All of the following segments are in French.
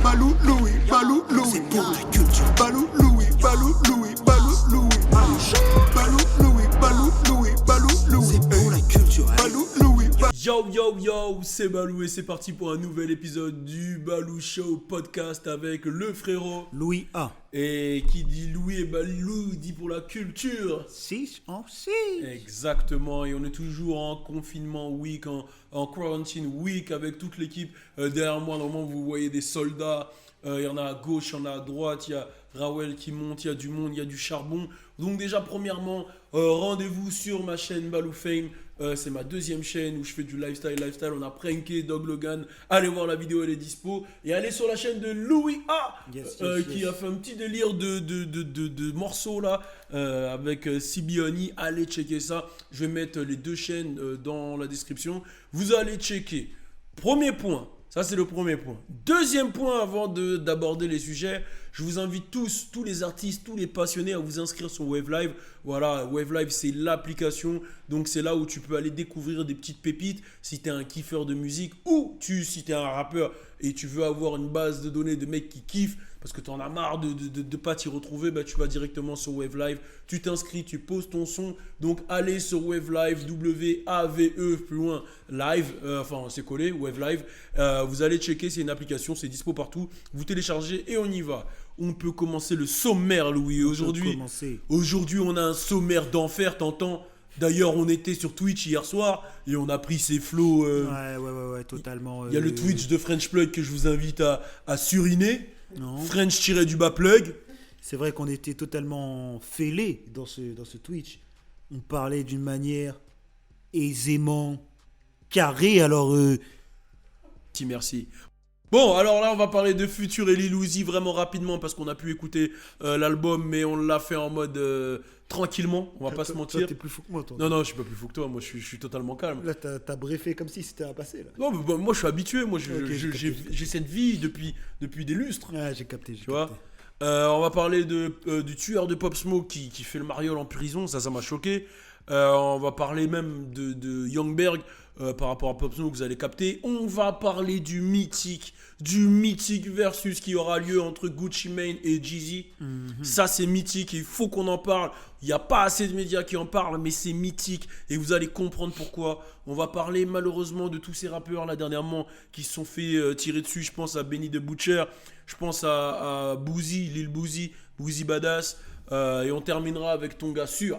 Balou Louis, Balou Louis. C'est pour la culture. Balou Louis, Balou Louis, Balou Louis. Balou Louis, Balou Louis, Balou Louis. C'est pour la culture. Balou Louis. Yo yo yo, c'est Balou et c'est parti pour un nouvel épisode du Balou Show podcast avec le frérot Louis A. Et qui dit Louis et Balou dit pour la culture. 6 en 6. Exactement, et on est toujours en confinement week, en quarantine week avec toute l'équipe. Derrière moi, normalement, vous voyez des soldats. Il y en a à gauche, il y en a à droite. Il y a Rawel qui monte, il y a du monde, il y a du charbon. Donc déjà, premièrement, rendez-vous sur ma chaîne Balou Fame. C'est ma deuxième chaîne où je fais du lifestyle. On a pranké Dog Logan. Allez voir la vidéo, elle est dispo. Et allez sur la chaîne de Louis A, qui a fait un petit délire de morceaux là avec Sibioni. Allez checker ça. Je vais mettre les deux chaînes dans la description. Vous allez checker. Premier point. Ça, c'est le premier point. Deuxième point, avant d'aborder les sujets, je vous invite tous les artistes, tous les passionnés à vous inscrire sur Wave Live. Voilà, Wave Live, c'est l'application. Donc, c'est là où tu peux aller découvrir des petites pépites si tu es un kiffeur de musique ou si tu es un rappeur et tu veux avoir une base de données de mecs qui kiffent parce que tu en as marre de pas t'y retrouver, bah, tu vas directement sur Wave Live, tu t'inscris, tu poses ton son. Donc, allez sur Wave Live, W-A-V-E, plus loin, live, enfin, c'est collé, Wave Live. Vous allez checker, c'est une application, c'est dispo partout. Vous téléchargez et on y va. On peut commencer le sommaire, Louis. Aujourd'hui, on a un sommaire d'enfer, t'entends? D'ailleurs, on était sur Twitch hier soir et on a pris ses flots. Ouais, totalement. Il y a le Twitch de French Plug que je vous invite à suriner. French-plug. C'est vrai qu'on était totalement fêlés dans ce Twitch. On parlait d'une manière aisément carrée, alors... Merci. Bon, alors là, on va parler de Future et Lil Uzi vraiment rapidement parce qu'on a pu écouter l'album, mais on l'a fait en mode tranquillement, on va pas se mentir. Toi, t'es plus fou que moi, toi. Non, je suis pas plus fou que toi, moi je suis totalement calme. Là, t'as briefé comme si c'était à passer, là. Non, mais moi je suis habitué, moi j'ai cette vie depuis des lustres. Ouais, j'ai capté. Tu vois. On va parler du tueur de Pop Smoke qui fait le mariole en prison, ça m'a choqué. On va parler même de Youngberg par rapport à Pop Smoke, vous allez capter. On va parler du mythique versus qui aura lieu entre Gucci Mane et Jeezy. Ça, c'est mythique, il faut qu'on en parle. Il n'y a pas assez de médias qui en parlent, mais c'est mythique et vous allez comprendre pourquoi. On va parler malheureusement de tous ces rappeurs là dernièrement qui se sont fait tirer dessus. Je pense à Benny the Butcher, je pense à Boozy, Lil Boozy, Boozy Badass. Et on terminera avec ton gars sûr.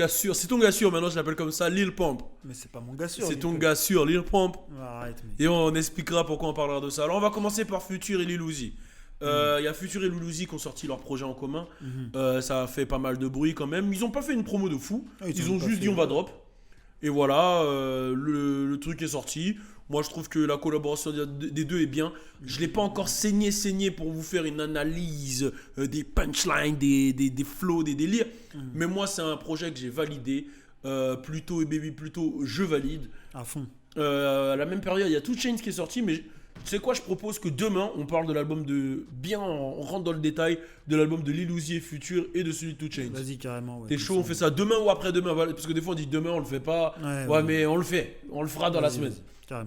C'est ton gars sûr, maintenant je l'appelle comme ça, Lil Pump. Mais c'est pas mon gars sûr. C'est ton gars sûr, Lil Pump. Arrête, Et on expliquera pourquoi on parlera de ça. Alors on va commencer par Future et Lil Uzi. Il y a Future et Lil Uzi qui ont sorti leur projet en commun. Ça a fait pas mal de bruit quand même. Ils ont pas fait une promo de fou. Ils ont juste dit on va drop. Et voilà, le truc est sorti. Moi, je trouve que la collaboration des deux est bien. Je ne l'ai pas encore saigné pour vous faire une analyse des punchlines, des flows, des délires. Mais moi, c'est un projet que j'ai validé. Pluto et Baby Pluto, je valide. À fond. À la même période, il y a 2 Chainz qui est sorti. Mais tu sais quoi, je propose que demain, on parle de l'album on rentre dans le détail de l'album de Lil Uzi et Future et de celui de 2 Chainz. Vas-y, carrément. Ouais, t'es chaud, on fait ça demain ou après-demain? Parce que des fois, on dit demain, on le fait pas. Ouais, mais on le fait. On le fera dans la semaine.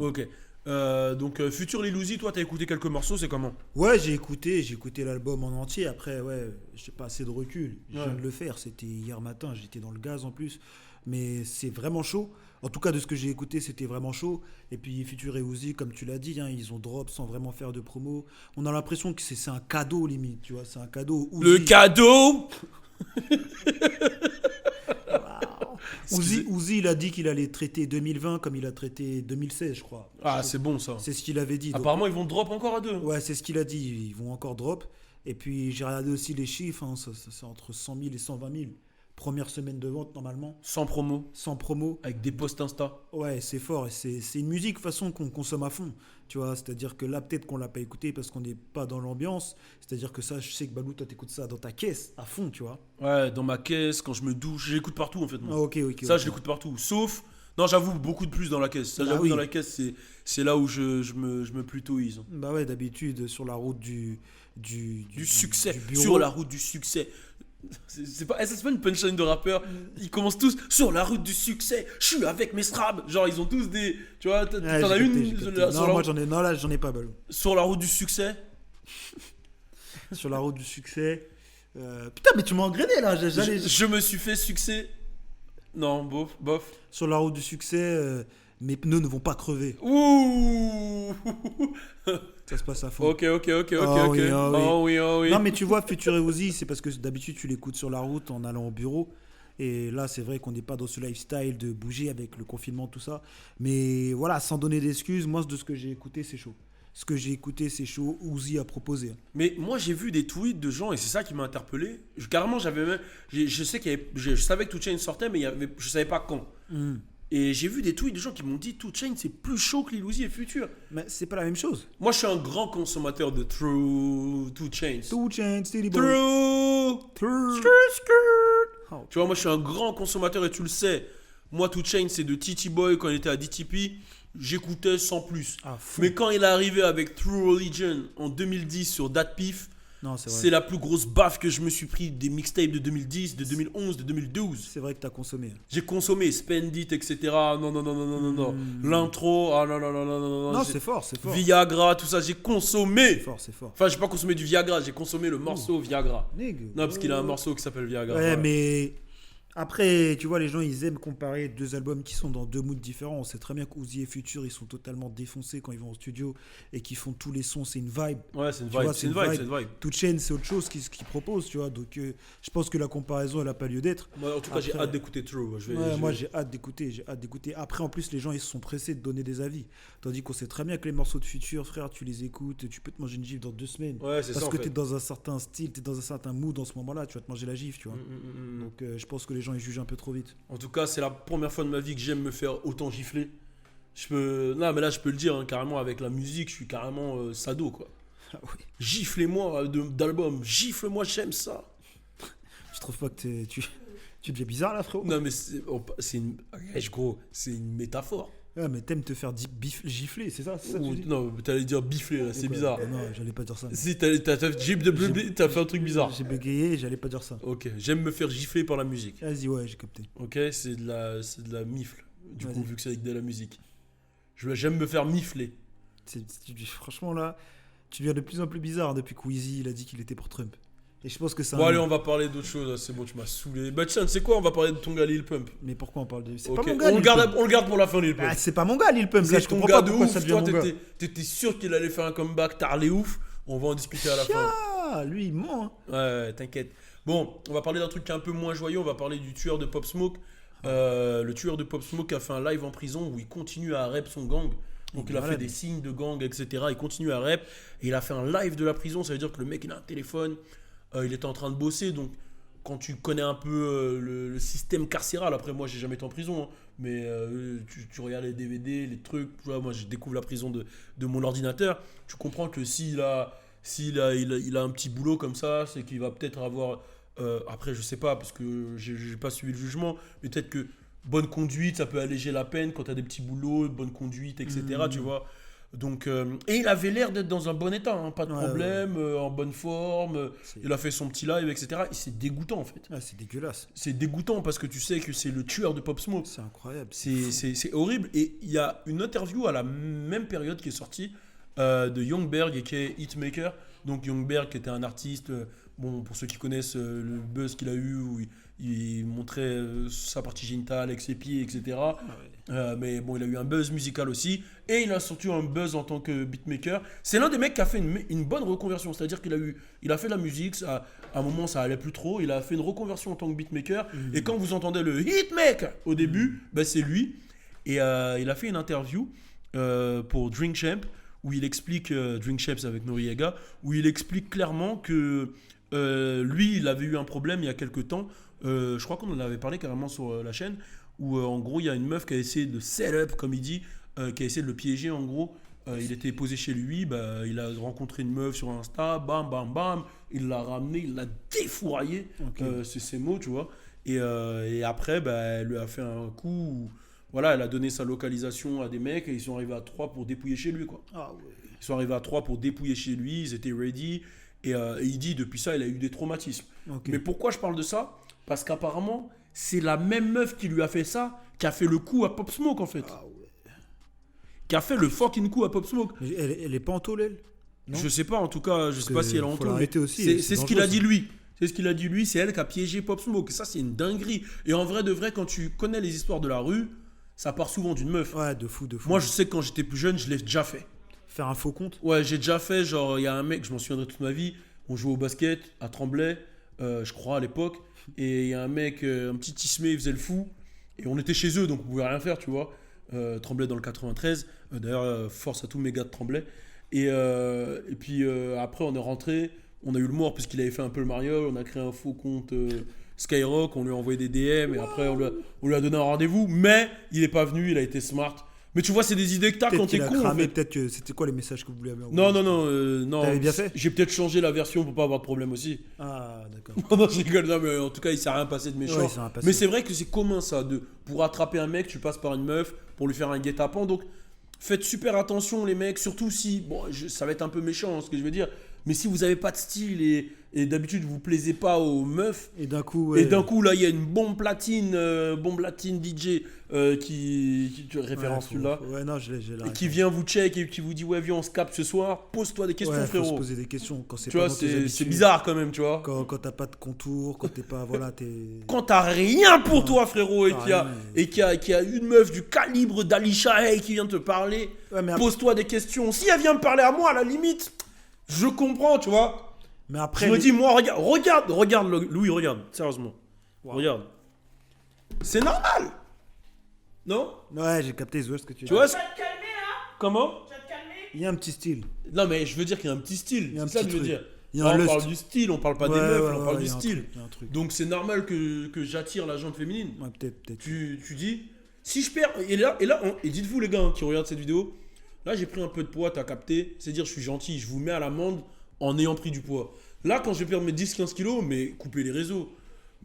Ok. Donc Future Lil Uzi, toi t'as écouté quelques morceaux, c'est comment? Ouais, j'ai écouté l'album en entier. Après, ouais, j'ai pas assez de recul. Je viens de le faire, c'était hier matin, j'étais dans le gaz en plus. Mais c'est vraiment chaud. En tout cas, de ce que j'ai écouté, c'était vraiment chaud. Et puis Future et Uzi, comme tu l'as dit, hein, ils ont drop sans vraiment faire de promo. On a l'impression que c'est un cadeau limite, tu vois, c'est un cadeau. Uzi... Le cadeau. Uzi, il a dit qu'il allait traiter 2020 comme il a traité 2016, je crois. C'est bon ça. C'est ce qu'il avait dit. Apparemment, ils vont drop encore à 2. Ouais, c'est ce qu'il a dit. Ils vont encore drop. Et puis, j'ai regardé aussi les chiffres. Hein, c'est entre 100 000 et 120 000. Première semaine de vente, normalement. Sans promo. Avec des posts Insta. Ouais, c'est fort. C'est une musique, de toute façon, qu'on consomme à fond. Tu vois, c'est-à-dire que là, peut-être qu'on l'a pas écouté parce qu'on n'est pas dans l'ambiance. C'est-à-dire que ça, je sais que Balou, toi, t'écoutes ça dans ta caisse, à fond, tu vois. Ouais, dans ma caisse, quand je me douche. J'écoute partout, en fait. Moi. Ok. Je l'écoute partout. Sauf... Non, j'avoue, beaucoup de plus dans la caisse. Ça, j'avoue, dans la caisse, c'est là où je me plutoise. Bah ouais, d'habitude, sur la route du succès. Du sur la route du succès. C'est pas une punchline de rappeur. Ils commencent tous sur la route du succès. Je suis avec mes strabs. Genre, ils ont tous des. Tu vois, t'en as une. Non, moi, j'en ai pas, Balou. Sur la route du succès. Sur la route du succès. Putain, mais tu m'as engrainé là. Je me suis fait succès. Non, bof. Sur la route du succès, mes pneus ne vont pas crever. Ouh. Ça se passe à fond. Ok. Ah oui, ah oui. Oh oui. Non, mais tu vois, Future et Uzi, c'est parce que d'habitude, tu l'écoutes sur la route en allant au bureau. Et là, c'est vrai qu'on n'est pas dans ce lifestyle de bouger avec le confinement, tout ça. Mais voilà, sans donner d'excuses, moi, de ce que j'ai écouté, c'est chaud. Ce que j'ai écouté, c'est chaud. Uzi a proposé. Mais moi, j'ai vu des tweets de gens et c'est ça qui m'a interpellé. Carrément, j'avais même. Je sais qu'il y avait, je savais que 2 Chainz sortait, mais je savais pas quand. Et j'ai vu des tweets de gens qui m'ont dit 2 Chainz c'est plus chaud que Lil Uzi et Future. Mais c'est pas la même chose. Moi, je suis un grand consommateur de True 2 Chainz. 2 Chainz, City Boy. True. Oh. Tu vois, moi, je suis un grand consommateur et tu le sais. Moi, 2 Chainz c'est de Titi Boy quand il était à DTP. J'écoutais sans plus. Ah, fou. Mais quand il est arrivé avec True Religion en 2010 sur Dat Piff, Non, c'est vrai. c'est la plus grosse baffe que je me suis pris des mixtapes de 2010, de 2011, de 2012. C'est vrai que t'as consommé. J'ai consommé Spend It, etc. Non. L'intro, ah non. Non, c'est fort. Viagra, tout ça, j'ai consommé. C'est fort. Enfin, j'ai pas consommé du Viagra, j'ai consommé le morceau Viagra. Nigga. Non, parce qu'il a un morceau qui s'appelle Viagra. Ouais, voilà. mais après, tu vois, les gens, ils aiment comparer 2 albums qui sont dans 2 moods différents. On sait très bien qu'Uzi et Future, ils sont totalement défoncés quand ils vont au studio et qu'ils font tous les sons. C'est une vibe. Ouais, c'est une Tu vois, vibe. C'est une vibe. 2 Chainz, c'est autre chose qu'ils proposent, tu vois. Donc, je pense que la comparaison, elle n'a pas lieu d'être. Moi, en tout cas, j'ai Après- hâte d'écouter True. Moi, j'ai hâte d'écouter. Après, en plus, les gens, ils se sont pressés de donner des avis. Tandis qu'on sait très bien que les morceaux de Future, frère, tu les écoutes, tu peux te manger une gifle dans 2 semaines. Ouais, c'est Parce ça. que En tu es fait. dans un certain style, tu es dans un certain mood en ce moment-là, tu vas te manger la gifle, tu vois. Donc, je pense que les gens, ils jugent un peu trop vite. En tout cas, c'est la première fois de ma vie que j'aime me faire autant gifler. Non, mais là, je peux le dire, hein, carrément, avec la musique, je suis carrément sado, quoi. Ah oui. Giflez-moi d'album, gifle-moi, j'aime ça. Je trouve pas que tu deviens bizarre là, frérot. Non, mais c'est une. Gros, c'est une métaphore. Ouais, mais t'aimes te faire gifler, c'est ça, que tu dis Non, t'allais dire bifler, là, c'est bizarre. Non, j'allais pas dire ça. Si t'as fait un truc bizarre. J'ai bégayé, j'allais pas dire ça. Ok, j'aime me faire gifler par la musique. Vas-y, ouais, j'ai capté. Ok, c'est de la mifle. Du coup, Vas-y. vu que c'est avec de la musique. J'aime me faire mifler. Franchement, là, tu deviens de plus en plus bizarre depuis que Weezy il a dit qu'il était pour Trump. Et je pense que ça. Bon, allez, on va parler d'autre chose. C'est bon, tu m'as saoulé. Bah, tiens, tu sais quoi, on va parler de ton gars Lil Pump. Mais pourquoi on parle de. C'est Ok, pas mon gars, on Lil le garde pour la fin, Lil Pump. Pump. C'est pas mon gars, Lil Pump. Là, C'est je ton comprends gars pas de pourquoi ouf. ça devient Toi, mon gars. t'étais sûr qu'il allait faire un comeback. T'as l'air ouf. On va en discuter à la fin. Ah, lui, il ment. Hein. Ouais, t'inquiète. Bon, on va parler d'un truc qui est un peu moins joyeux. On va parler du tueur de Pop Smoke. Le tueur de Pop Smoke a fait un live en prison où il continue à rep son gang. Donc il a fait des signes de gang, etc. Il continue à rep. Et il a fait un live de la prison. Ça veut dire que le mec, il a un téléphone. Il était en train de bosser. Donc quand tu connais un peu le système carcéral, après moi, j'ai jamais été en prison. Hein, mais tu regardes les DVD, les trucs. Tu vois, moi, je découvre la prison de mon ordinateur. Tu comprends que s'il a un petit boulot comme ça, c'est qu'il va peut-être avoir... après, je sais pas, parce que j'ai pas suivi le jugement, mais peut-être que bonne conduite, ça peut alléger la peine quand tu as des petits boulots, bonne conduite, etc. Tu vois. Donc, et il avait l'air d'être dans un bon état, hein, pas de problème, en bonne forme. Il a fait son petit live, etc. Et c'est dégoûtant, en fait. Ah, c'est dégueulasse. C'est dégoûtant parce que tu sais que c'est le tueur de Pop Smoke. C'est incroyable. C'est horrible. Et il y a une interview à la même période qui est sortie de Youngberg et qui est Hitmaker. Donc Youngberg qui était un artiste, bon, pour ceux qui connaissent le buzz qu'il a eu, où il montrait sa partie génitale avec ses pieds, etc. Mais bon, il a eu un buzz musical aussi. Et il a surtout un buzz en tant que beatmaker. C'est l'un des mecs qui a fait une bonne reconversion. C'est-à-dire qu'il a fait de la musique, à un moment ça allait plus trop. Il a fait une reconversion en tant que beatmaker. Et quand vous entendez le Hitmaker au début, ben c'est lui. Et il a fait une interview pour Drink Champ où il explique, Drink Champs avec Noriega, où il explique clairement que lui, il avait eu un problème il y a quelques temps. Je crois qu'on en avait parlé carrément sur la chaîne, où en gros, il y a une meuf qui a essayé de set up, comme il dit, qui a essayé de le piéger en gros. Il était posé chez lui, il a rencontré une meuf sur Insta, bam, bam, bam, il l'a ramené, il l'a défouraillé, c'est ses mots, tu vois. Et après, elle lui a fait un coup où, voilà, elle a donné sa localisation à des mecs et ils sont arrivés à 3 pour dépouiller chez lui, quoi. Ah ouais. Ils sont arrivés à 3 pour dépouiller chez lui, ils étaient ready. Et il dit, depuis ça, il a eu des traumatismes. Okay. Mais pourquoi je parle de ça ? Parce qu'apparemment, c'est la même meuf qui lui a fait ça, qui a fait le coup à Pop Smoke, en fait. Ah ouais. Qui a fait le fucking coup à Pop Smoke. Elle est pas en tôle, elle ? Non. Je sais pas, en tout cas, je sais pas que si elle a faut entendu. l'arrêter aussi, C'est c'est ce qu'il a dangereux, dit lui. C'est ce qu'il a dit lui, c'est elle qui a piégé Pop Smoke. Ça, c'est une dinguerie. Et en vrai de vrai, quand tu connais les histoires de la rue, ça part souvent d'une meuf. Ouais, de fou. Moi, je sais que quand j'étais plus jeune, je l'ai déjà fait. Faire un faux compte. Ouais, j'ai déjà fait, genre, il y a un mec, je m'en souviendrai toute ma vie, on jouait au basket à Tremblay, je crois à l'époque, et il y a un mec, un petit tismé, il faisait le fou, et on était chez eux, donc on pouvait rien faire, tu vois. Tremblay dans le 93, d'ailleurs, force à tous mes gars de Tremblay. Et puis après, on est rentré, on a eu le mort, puisqu'il avait fait un peu le mariole, on a créé un faux compte Skyrock, on lui a envoyé des DM, et après, on lui a donné un rendez-vous, mais il n'est pas venu, il a été smart. Mais tu vois, c'est des idées que t'as Peut-être quand t'es qu'il a con. En cramé, fait. peut-être que c'était quoi les messages que vous voulez avoir Non. T'avais bien fait. J'ai peut-être changé la version pour pas avoir de problème aussi. Ah, d'accord. Non, je rigole, non, mais en tout cas, il s'est rien passé de méchant. Ouais, il s'est rien passé. Mais c'est vrai que c'est commun ça. Pour attraper un mec, tu passes par une meuf pour lui faire un guet-apens. Donc, faites super attention, les mecs. Surtout si. Bon, ça va être un peu méchant, ce que je veux dire. Mais si vous avez pas de style et d'habitude vous plaisez pas aux meufs. Et d'un coup, ouais. Là, il y a une bombe platine DJ qui référence Ouais, celui-là. Ouais, non, j'ai la Et qui vient vous check et qui vous dit ouais viens on se capte ce soir, pose-toi des questions ouais, faut se frérot. poser des questions quand c'est Tu pas vois dans tes c'est habitudes. bizarre quand même tu vois. Quand t'as pas de contour, quand t'es pas voilà, t'es. Quand t'as rien pour Ouais. toi frérot et T'as qu'il rien, y a une meuf du calibre d'Alisha Hay qui vient te parler, Ouais, mais pose-toi des questions. Si elle vient me parler à moi à la limite, je comprends tu vois. Mais après, Je me dis moi regarde Louis regarde sérieusement. Wow. Regarde. C'est normal. Non? ouais, j'ai capté ce que tu Tu vois dis. ce- Tu vas te calmer là comment? Tu vas te calmer. Il y a un petit style. Non mais je veux dire qu'il y a un petit style. Il y a un C'est ça que petit je veux truc. dire. Il y a Là, un on lust. parle du style, on parle pas des Ouais, meufs, ouais, on parle ouais, du il y a un style. truc, il y a un truc. Donc c'est normal que j'attire la jante féminine. Ouais, peut-être. Tu dis, si je perds, et dites-vous les gars hein, qui regardent cette vidéo, là j'ai pris un peu de poids, t'as capté, c'est dire je suis gentil, je vous mets à l'amende en ayant pris du poids. Là quand je vais perdre mes 10-15 kilos, mais coupez les réseaux.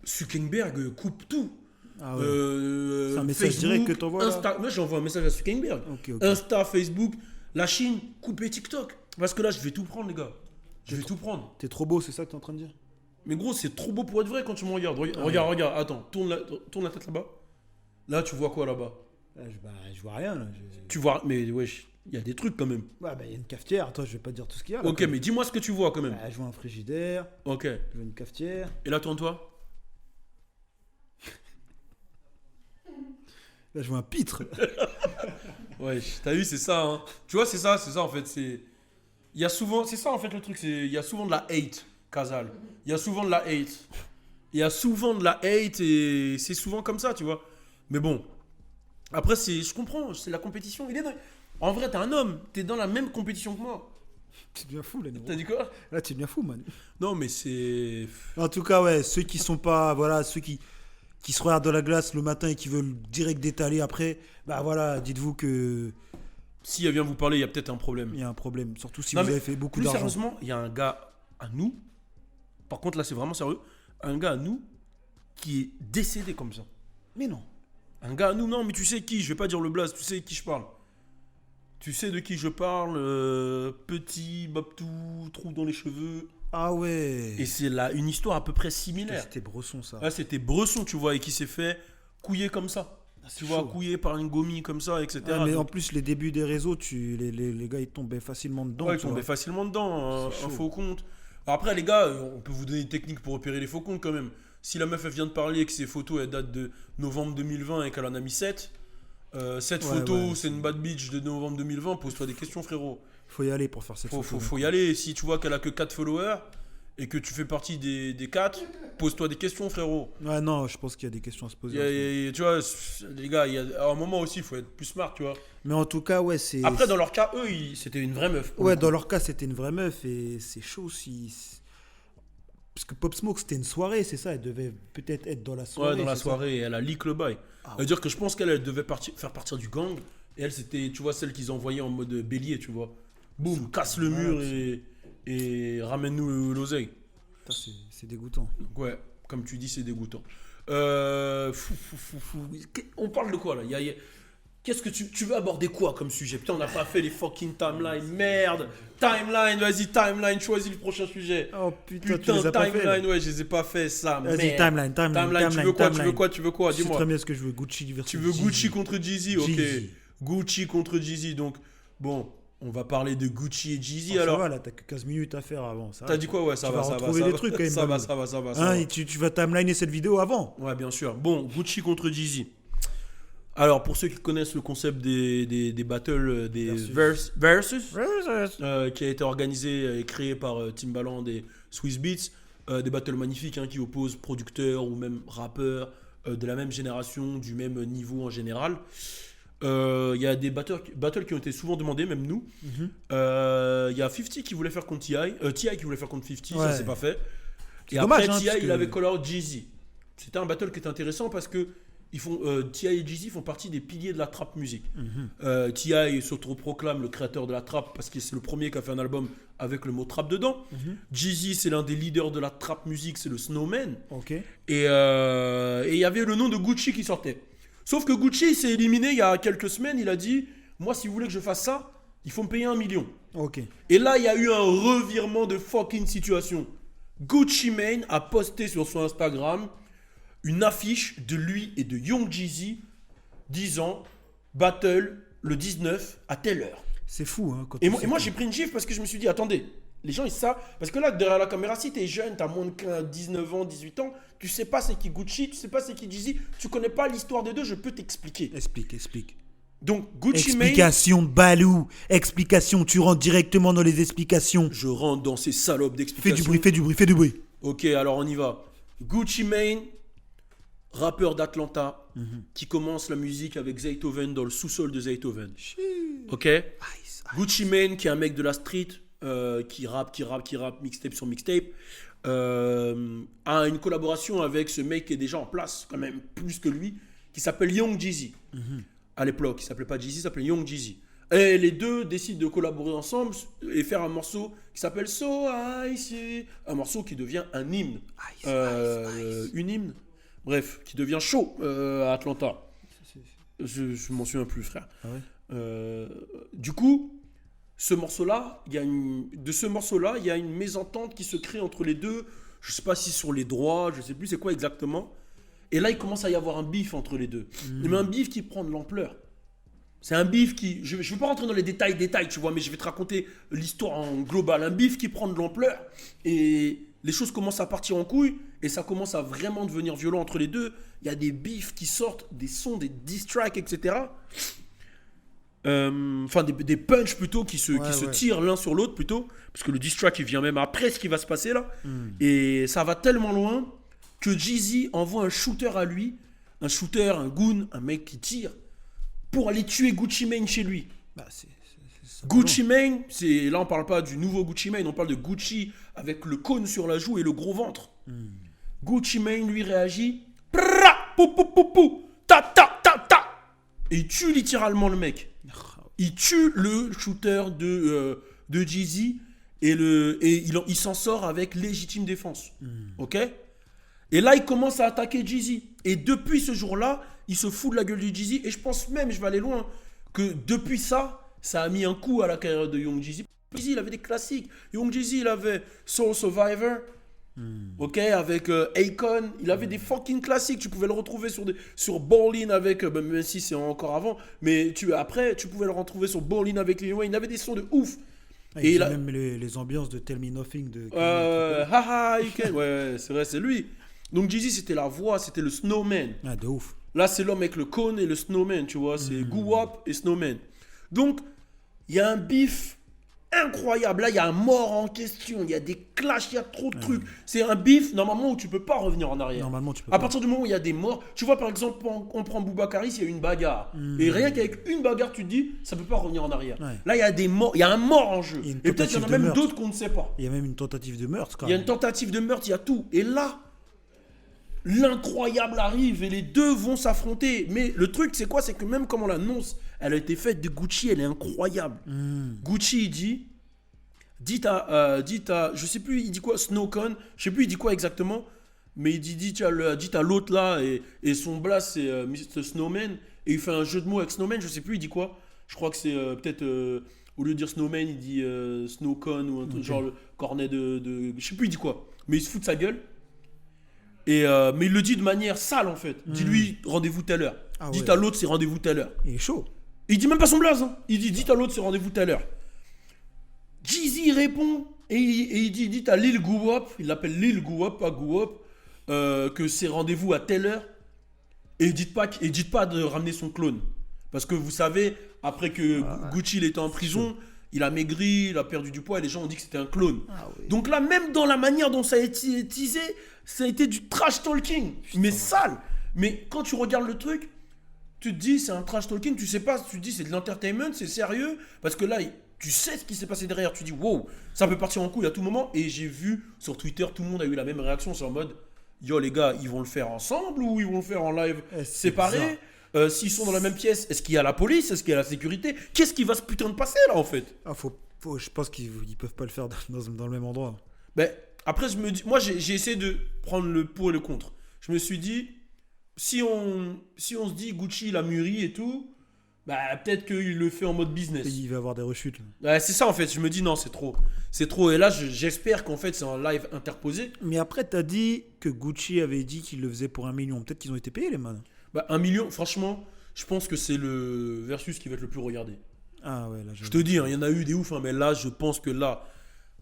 Zuckerberg coupe tout. Ah ouais. C'est un message Facebook, direct que t'envoies, là Insta, moi j'envoie un message à Zuckerberg. Ok. Insta, Facebook, la Chine, coupez TikTok. Parce que là je vais tout prendre les gars. Je vais tout prendre. T'es trop beau, c'est ça que t'es en train de dire? Mais gros, c'est trop beau pour être vrai quand tu me regardes. Regarde, attends, tourne la tête là-bas. Là, tu vois quoi là-bas? Je vois rien là. Tu vois, mais wesh, il y a des trucs quand même. Ouais, bah il y a une cafetière. Attends, je vais pas te dire tout ce qu'il y a. Là, Ok, quand même. mais dis-moi ce que tu vois quand même. Bah, je vois un frigidaire, Ok. je vois une cafetière. Et là, tourne-toi. Là, je vois un pitre. Wesh, t'as vu, c'est ça, hein. Tu vois, c'est ça en fait. Il y a souvent, c'est ça en fait le truc, il y a souvent de la hate, Kazal. Il y a souvent de la hate. Il y a souvent de la hate et c'est souvent comme ça, tu vois. Mais bon, après, je comprends, c'est la compétition. En vrai, t'es un homme, t'es dans la même compétition que moi. Tu deviens fou là. T'as dit quoi? Là, tu deviens fou, man. Non, mais c'est. En tout cas, ouais, ceux qui sont pas, voilà, ceux qui se regardent dans la glace le matin et qui veulent direct détaler après, bah voilà, dites-vous que Si elle vient vous parler, il y a peut-être un problème. il y a un problème. Surtout si Non, vous mais avez fait beaucoup Plus d'argent. sérieusement, il y a un gars à nous. Par contre, là, c'est vraiment sérieux. Un gars à nous qui est décédé comme ça. Mais non. Un gars à nous, non, mais tu sais qui? Je vais pas dire le blaze, tu sais de qui je parle. Tu sais de qui je parle? Petit, Babtou, trou dans les cheveux. Ah ouais. Et c'est là une histoire à peu près similaire. C'était Bresson ça. Là, c'était Bresson, tu vois, et qui s'est fait couiller comme ça. c'est Tu vois, chaud. couiller par une gomie comme ça, etc. Ouais, mais en Donc, plus, les débuts des réseaux, les gars, ils tombaient facilement dedans. ouais, ils tu vois. tombaient facilement dedans, C'est un chaud. faux compte. Alors après, les gars, on peut vous donner une technique pour repérer les faux comptes quand même. Si la meuf, elle vient de parler et que ses photos, elles datent de novembre 2020 et qu'elle en a mis 7, cette Ouais, photo, ouais, c'est une bad bitch de novembre 2020, pose-toi des questions, frérot. Faut y aller pour faire cette photo. Faut y aller. Si tu vois qu'elle a que 4 followers et que tu fais partie des 4, pose-toi des questions, frérot. Ouais, non, je pense qu'il y a des questions à se poser. Tu vois, les gars, à un moment aussi, il faut être plus smart, tu vois. Mais en tout cas, ouais, c'est. Après, dans leur cas, eux, c'était une vraie meuf. Ouais, dans leur cas, c'était une vraie meuf et c'est chaud si. Parce que Pop Smoke, c'était une soirée, c'est ça. Elle devait peut-être être dans la soirée. Ouais, dans la c'est ça. soirée, elle a leak le bail. Ah, C'est-à-dire que je pense qu'elle devait faire partir du gang. Et elle, c'était, tu vois, celle qu'ils envoyaient en mode bélier, tu vois. Boum, casse le mur et ramène-nous l'oseille. Putain, c'est dégoûtant. Donc ouais, comme tu dis, c'est dégoûtant. Fou. On parle de quoi là? Qu'est-ce que tu veux aborder quoi comme sujet? Putain, on n'a pas fait les fucking timelines. Merde. Timeline, vas-y, timeline, choisis le prochain sujet. Oh putain, tu Putain, les as pas fait. timeline, ouais, je les ai pas fait ça. Vas-y, merde. timeline. Tu veux quoi? C'est Dis-moi. très bien ce que je veux. Gucci versus Tu veux Jeezy. Gucci contre Jeezy? Ok. Jeezy. Gucci contre Jeezy. Donc, bon, On va parler de Gucci et Jeezy. Ça alors, va, là, t'as que 15 minutes à faire avant. Ça t'as va, dit quoi? Ouais, ça tu va, vas ça va. retrouver Ça des va. trucs quand même. Ça va, Balou. ça va, ça va. Ça Hein, va. et tu vas timeliner cette vidéo avant. Ouais, bien sûr. Bon, Gucci contre Jeezy. Alors, pour ceux qui connaissent le concept des battles, des versus, qui a été organisé et créé par Timbaland et Swizz Beatz, des battles magnifiques hein, qui opposent producteurs ou même rappeurs de la même génération, du même niveau en général. Il y a des battles qui ont été souvent demandés, même nous. Il y a 50 qui voulait faire contre T.I. Qui voulait faire contre 50, ça Ouais. c'est pas fait. C'est Et dommage, après, hein, T.I. parce il que- avait call out Jeezy. C'était un battle qui était intéressant parce que T.I. et Jeezy font partie des piliers de la trap music. T.I. s'autoproclame le créateur de la trap parce que c'est le premier qui a fait un album avec le mot trap dedans. Jeezy, c'est l'un des leaders de la trap music, c'est le Snowman. Ok. Et il y avait le nom de Gucci qui sortait. Sauf que Gucci s'est éliminé il y a quelques semaines. Il a dit, moi, si vous voulez que je fasse ça, il faut me payer 1 million. Ok. Et là, il y a eu un revirement de fucking situation. Gucci Mane a posté sur son Instagram une affiche de lui et de Young Jeezy disant battle le 19 à telle heure. C'est fou, hein. Quand Et tu moi, sais et moi, que- j'ai pris une gifle parce que je me suis dit, attendez, les gens ils savent. Parce que là, derrière la caméra, si t'es jeune, t'as moins de 19 ans, 18 ans, tu sais pas c'est qui Gucci, tu sais pas c'est qui Jeezy, tu connais pas l'histoire des deux, je peux t'expliquer. Explique. Donc, Gucci Mane, Explication de Balou. Explication, tu rentres directement dans les explications. je rentre dans ces salopes d'explications. Fais du bruit. Ok, alors on y va. Gucci Mane, rappeur d'Atlanta, qui commence la musique avec Zaytoven dans le sous-sol de Zaytoven. Ok. Gucci Mane, qui est un mec de la street, qui rappe, mixtape sur mixtape, a une collaboration avec ce mec qui est déjà en place, quand même plus que lui, qui s'appelle Young Jeezy. À l'époque, il s'appelait pas Jeezy, il s'appelait Young Jeezy. Et les deux décident de collaborer ensemble et faire un morceau qui s'appelle So Icy, un morceau qui devient un hymne, une hymne, bref, qui devient chaud à Atlanta. Je m'en souviens plus, frère. Ah ouais. Du coup, ce morceau-là, il y a une mésentente qui se crée entre les deux. Je sais pas si sur les droits, je sais plus c'est quoi exactement. Et là, il commence à y avoir un bif entre les deux. Mais un bif qui prend de l'ampleur. C'est un bif qui... Je ne vais pas rentrer dans les détails, tu vois, mais je vais te raconter l'histoire en global. Un bif qui prend de l'ampleur et les choses commencent à partir en couille et ça commence à vraiment devenir violent entre les deux. Il y a des bifs qui sortent, des sons, des diss tracks, etc. Enfin, des punchs plutôt qui se tirent l'un sur l'autre plutôt. Parce que le diss track, il vient même après ce qui va se passer là. Et ça va tellement loin que Jeezy envoie un shooter à lui. Un shooter, un goon, un mec qui tire pour aller tuer Gucci Mane chez lui. Bah, c'est Gucci Mane, là on parle pas du nouveau Gucci Mane, on parle de Gucci avec le cône sur la joue et le gros ventre. Gucci Mane lui réagit, pra, pou, pou, pou, pou, ta ta ta ta, et il tue littéralement le mec. Il tue le shooter de Jeezy et il s'en sort avec légitime défense. Ok? Et là il commence à attaquer Jeezy. Et depuis ce jour-là, il se fout de la gueule de Jeezy. Et je pense même, je vais aller loin, que depuis ça a mis un coup à la carrière de Young Jeezy. Jeezy, il avait des classiques. Young Jeezy, il avait Soul Survivor, ok, avec Akon. Il avait des fucking classiques. Tu pouvais le retrouver sur Ballin avec, même si c'est encore avant, mais après, tu pouvais le retrouver sur Ballin avec Lil Wayne. Il avait des sons de ouf. Et il a même les ambiances de Tell Me Nothing de... Haha, you can. Ouais, c'est vrai, c'est lui. Donc Jeezy, c'était la voix, c'était le Snowman. Ah, de ouf. Là, c'est l'homme avec le cône et le Snowman, tu vois. C'est Guwap et Snowman. Donc, il y a un bif incroyable. Là, il y a un mort en question. Il y a des clashs, il y a trop de trucs. C'est un bif, normalement, où tu peux pas revenir en arrière. Normalement, tu peux À pas. partir du moment où il y a des morts, tu vois, par exemple, on prend Boubacaris, il y a eu une bagarre. Et rien qu'avec une bagarre, tu te dis, ça peut pas revenir en arrière. Ouais. Là, il y a des morts, il y a un mort en jeu. Il y a une Et peut-être qu'il y en a tentative de même meurtre. d'autres qu'on ne sait pas. Il y a même une tentative de meurtre, quand Il y a même. une tentative de meurtre, il y a tout. Et là, l'incroyable arrive et les deux vont s'affronter. Mais le truc, c'est quoi? C'est que même comme on l'annonce, elle a été faite de Gucci, elle est incroyable. Gucci, il dit à, je sais plus, il dit quoi, Snowcon, je sais plus, il dit quoi exactement, mais il dit à l'autre là, et son blast, c'est Mr. Snowman, et il fait un jeu de mots avec Snowman, je sais plus, il dit quoi. Je crois que c'est peut-être, au lieu de dire Snowman, il dit Snowcon, ou un truc genre le cornet de. Je sais plus, il dit quoi, mais il se fout de sa gueule. Mais il le dit de manière sale en fait. Dis-lui rendez-vous telle heure. Ah Dites ouais. à l'autre c'est rendez-vous telle heure. Il est chaud. Il dit même pas son blaze. Hein. Il dit dites à l'autre c'est rendez-vous telle heure. Jeezy répond et il dit t'as Lil Guwap, il l'appelle Lil Guwap, pas Guwap, que c'est rendez-vous à telle heure. Et dites pas de ramener son clone. Parce que vous savez, après que Gucci il était en prison, il a maigri, il a perdu du poids et les gens ont dit que c'était un clone. Donc là, même dans la manière dont ça a été teasé, ça a été du trash talking. Mais sale. Mais quand tu regardes le truc, tu te dis c'est un trash talking, tu sais pas, tu te dis c'est de l'entertainment, c'est sérieux. Parce que là, tu sais ce qui s'est passé derrière. Tu dis wow, ça peut partir en couille à tout moment. Et j'ai vu sur Twitter, tout le monde a eu la même réaction. C'est en mode, yo les gars, ils vont le faire ensemble ou ils vont le faire en live séparé? S'ils sont dans la même pièce, est-ce qu'il y a la police? Est-ce qu'il y a la sécurité? Qu'est-ce qui va se putain de passer là en fait? Je pense qu'ils peuvent pas le faire dans le même endroit. Ben, après, je me dis, moi j'ai essayé de prendre le pour et le contre. Je me suis dit, si on se dit Gucci il a mûri et tout, bah peut-être qu'il le fait en mode business. Et il va avoir des rechutes. Ouais, c'est ça en fait, je me dis non, c'est trop. C'est trop. Et là, j'espère qu'en fait c'est un live interposé. Mais après, t'as dit que Gucci avait dit qu'il le faisait pour 1 million. Peut-être qu'ils ont été payés les man. Bah 1 million, franchement, je pense que c'est le versus qui va être le plus regardé. Ah ouais, là je te dis, il y en a eu des ouf, mais là, je pense que là,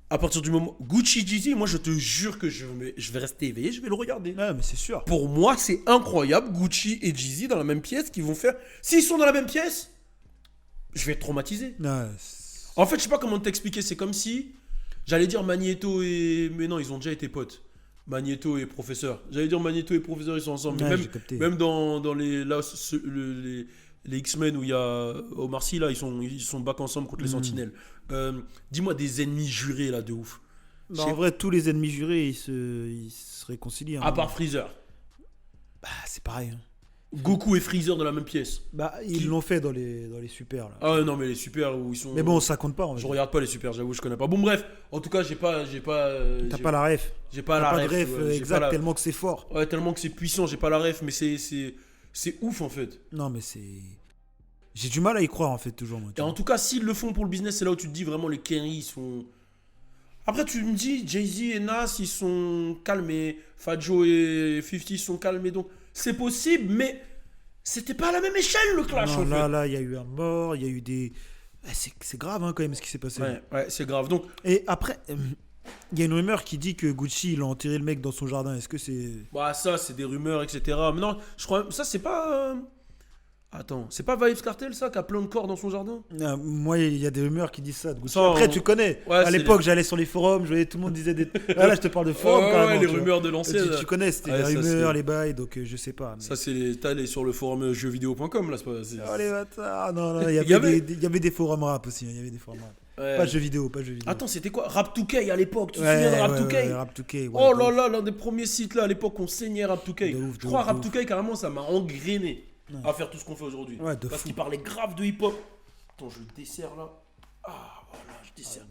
à partir du moment Gucci Jeezy, moi je te jure que je vais rester éveillé, je vais le regarder. Ouais, mais c'est sûr. Pour moi, c'est incroyable, Gucci et Jeezy dans la même pièce, qu'ils vont faire. S'ils sont dans la même pièce, je vais être traumatisé. Ouais, en fait, je sais pas comment t'expliquer, c'est comme si j'allais dire Magneto et. Mais non, ils ont déjà été potes. Magneto et Professeur. J'allais dire Magneto et Professeur, ils sont ensemble. Ouais, même dans les X-Men où il y a Omar Sy, là, ils sont back ensemble contre les Sentinelles. Dis-moi des ennemis jurés là de ouf. Bah, en vrai, tous les ennemis jurés, ils se réconcilient. À part Freezer. Bah, c'est pareil. Hein. Goku et Freezer dans la même pièce. Bah, ils l'ont fait dans les super là. Ah non, mais les super où ils sont. Mais bon, ça compte pas. Je regarde pas les super, j'avoue, je connais pas. Bon, bref, en tout cas, T'as pas la ref. J'ai pas la ref. Exact, tellement que c'est fort. Ouais, tellement que c'est puissant, j'ai pas la ref, mais c'est ouf en fait. Non, mais c'est. J'ai du mal à y croire en fait, toujours. Moi, et en tout cas, s'ils le font pour le business, c'est là où tu te dis vraiment les Kenny, ils sont. Après, tu me dis, Jay-Z et Nas, ils sont calmés. Fadjo et 50 sont calmés. Donc, c'est possible, mais c'était pas à la même échelle le clash. Non, en fait. Là, il y a eu un mort, il y a eu des. C'est grave hein, quand même ce qui s'est passé. Ouais, c'est grave. Donc, et après, il y a une rumeur qui dit que Gucci il a enterré le mec dans son jardin. Est-ce que c'est. Bah, ça, c'est des rumeurs, etc. Mais non, je crois. Ça, c'est pas. Attends, c'est pas Vibes Cartel ça qui a plein de corps dans son jardin? Non, moi il y a des rumeurs qui disent ça de Gucci. Ça, après tu connais, ouais, à l'époque j'allais sur les forums, je voyais tout le monde disait des... Là je te parle de forums carrément. Ouais, les rumeurs de l'ancienne. Tu connais, c'était les rumeurs, les bails, donc je sais pas. Mais... Ça c'est t'es sur le forum jeuxvideo.com là, c'est pas... Oh les bâtards, non, il y avait des forums rap aussi, il y avait des forums rap. Ouais. Pas jeux vidéo. Attends, c'était quoi? Rap2K à l'époque, tu te souviens de Rap2K? Ouais, Rap2K. Oh là là, l'un des premiers sites là à l'époque on saignait Rap2K. Je crois Rap2K carrément ça m'a engrainé. À faire tout ce qu'on fait aujourd'hui. Ouais, parce qu'il parlait grave de hip-hop. Attends, je le desserre là. Ah, voilà, je desserre.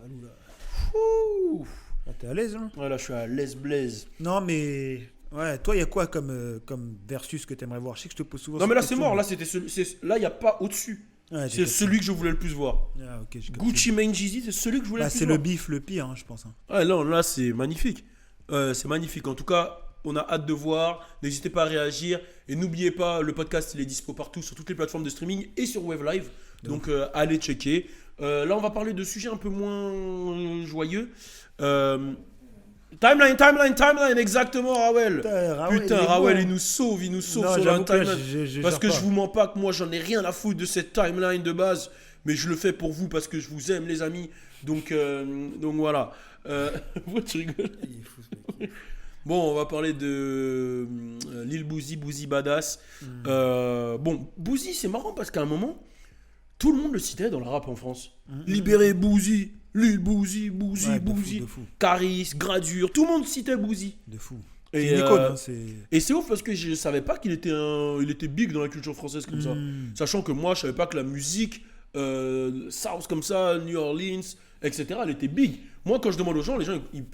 Ouh. Ah, t'es à l'aise là? Ouais, là, je suis à l'aise blaze. Non, mais. Ouais, toi, il y a quoi comme versus que t'aimerais voir? Je sais que je te pose souvent. Non, mais là, c'est mort. Là, là, il n'y a pas au-dessus. Ouais, c'est celui que je voulais le plus voir. Ah, okay, Gucci Mane Jeezy, c'est celui que je voulais le plus voir. C'est le bif le pire, hein, je pense. Hein. Ouais, non, là, c'est magnifique. C'est magnifique. En tout cas. On a hâte de voir, n'hésitez pas à réagir et n'oubliez pas, le podcast il est dispo partout sur toutes les plateformes de streaming et sur Wave Live, donc allez checker. Là on va parler de sujets un peu moins joyeux. Timeline, exactement Rawel. Putain, Rawel il nous sauve non, sur la timeline. Parce que je vous mens pas que moi j'en ai rien à foutre de cette timeline de base, mais je le fais pour vous parce que je vous aime les amis, donc voilà. Pourquoi tu rigoles? Il est fou ce mec. Bon, on va parler de Lil Boozy Badass. Bon, Boozy, c'est marrant parce qu'à un moment, tout le monde le citait dans le rap en France. Libérez Boozy, Lil Boozy, Boozy. Caris, Gradure, tout le monde citait Boozy. De fou. C'est une icône. Et c'est ouf parce que je savais pas qu'il était, il était big dans la culture française comme ça. Sachant que moi, je savais pas que la musique, South comme ça, New Orleans, etc., elle était big. Moi, quand je demande aux gens, les gens, ils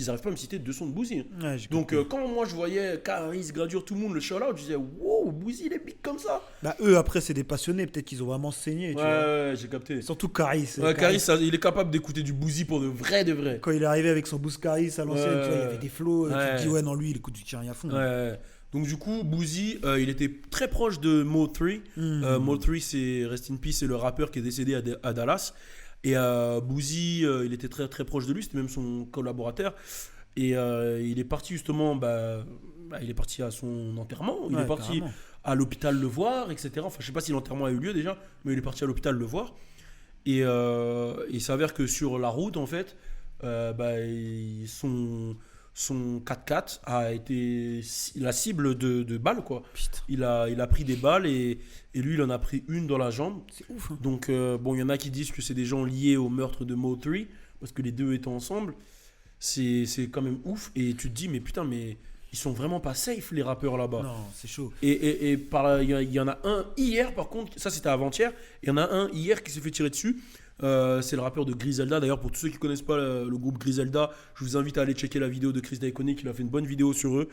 n'arrivent pas à me citer 2 sons de Boozy. Ouais, donc, quand moi, je voyais Caris, Gradure, tout le monde le shout-out, je disais, wow, Boozy, il est big comme ça. Bah, eux, après, c'est des passionnés. Peut-être qu'ils ont vraiment saigné. Ouais, j'ai capté. Surtout Caris. Caris, il est capable d'écouter du Boozy pour de vrai. Quand il est arrivé avec son Boost Caris à l'ancienne, tu vois, il y avait des flows. Tu te dis, ouais, non, lui, il écoute du Thierry à fond. Ouais. Donc, du coup, Boozy, il était très proche de Mo3. Mo3, c'est Rest in Peace, c'est le rappeur qui est décédé à Dallas. Et Boozy, il était très très proche de lui, c'était même son collaborateur. Et il est parti justement, il est parti à son enterrement, il Ouais, est parti carrément. à l'hôpital le voir, etc. Enfin, je sais pas si l'enterrement a eu lieu déjà, mais il est parti à l'hôpital le voir. Et il s'avère que sur la route, en fait, son 4x4 a été la cible de balles, quoi. Putain, Il a pris des balles et lui, il en a pris une dans la jambe. c'est ouf. Hein. Donc, bon, il y en a qui disent que c'est des gens liés au meurtre de Mo3, parce que les deux étaient ensemble. C'est quand même ouf. Et tu te dis, mais putain, mais ils sont vraiment pas safe, les rappeurs là-bas. Non, c'est chaud. Et il y en a un hier, par contre, ça c'était avant-hier, il y en a un hier qui s'est fait tirer dessus. C'est le rappeur de Griselda. D'ailleurs, pour tous ceux qui connaissent pas le groupe Griselda, je vous invite à aller checker la vidéo de Chris Diaconic. Il a fait une bonne vidéo sur eux.